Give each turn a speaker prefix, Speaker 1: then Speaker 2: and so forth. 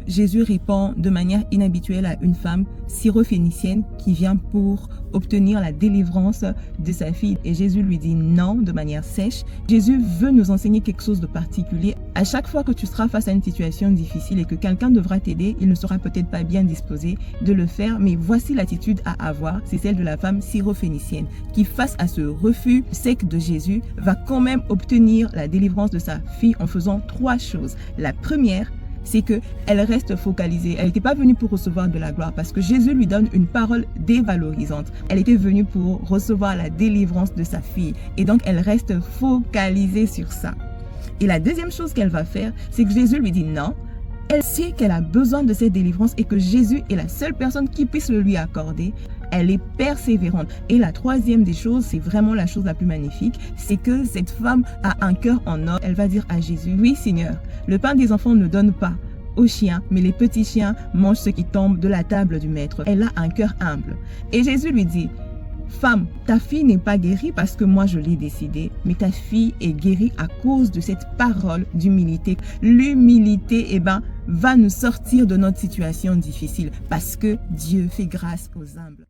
Speaker 1: Jésus répond de manière inhabituelle à une femme syrophénicienne qui vient pour obtenir la délivrance de sa fille. Et Jésus lui dit non de manière sèche. Jésus veut nous enseigner quelque chose de particulier. À chaque fois que tu seras face à une situation difficile et que quelqu'un devra t'aider, il ne sera peut-être pas bien disposé de le faire, mais voici l'attitude à avoir, c'est celle de la femme syrophénicienne qui, face à ce refus sec de Jésus, va quand même obtenir la délivrance de sa fille en faisant 3 choses. La première, c'est qu'elle reste focalisée. Elle n'était pas venue pour recevoir de la gloire parce que Jésus lui donne une parole dévalorisante. Elle était venue pour recevoir la délivrance de sa fille et donc elle reste focalisée sur ça. Et la deuxième chose qu'elle va faire, c'est que Jésus lui dit non. Elle sait qu'elle a besoin de cette délivrance et que Jésus est la seule personne qui puisse le lui accorder. Elle est persévérante. Et la troisième des choses, c'est vraiment la chose la plus magnifique, c'est que cette femme a un cœur en or. Elle va dire à Jésus, oui Seigneur, le pain des enfants ne donne pas aux chiens, mais les petits chiens mangent ce qui tombe de la table du maître. Elle a un cœur humble. Et Jésus lui dit, femme, ta fille n'est pas guérie parce que moi je l'ai décidé, mais ta fille est guérie à cause de cette parole d'humilité. L'humilité, va nous sortir de notre situation difficile parce que Dieu fait grâce aux humbles.